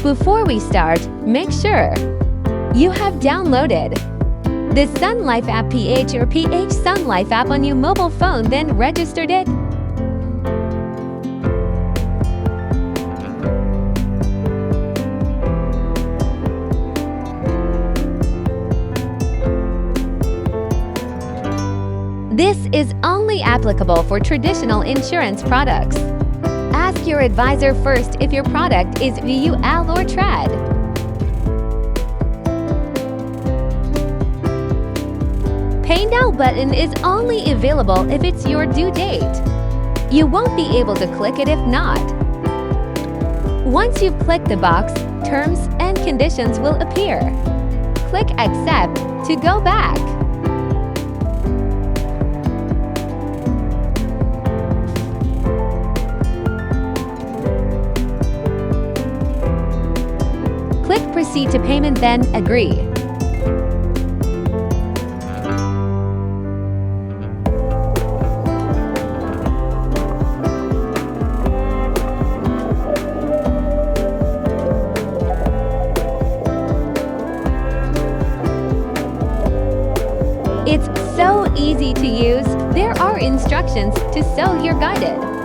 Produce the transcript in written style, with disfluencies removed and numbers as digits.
Before we start, make sure you have downloaded the Sun Life app PH or PH Sun Life app on your mobile phone, then registered it. This is only applicable for traditional insurance products. Ask your advisor first if your product is VUL or TRAD. Pay Now button is only available if it's your due date. You won't be able to click it if not. Once you've clicked the box, terms and conditions will appear. Click Accept to go back. Click Proceed to Payment, then Agree. It's so easy to use. There are instructions, so you're guided.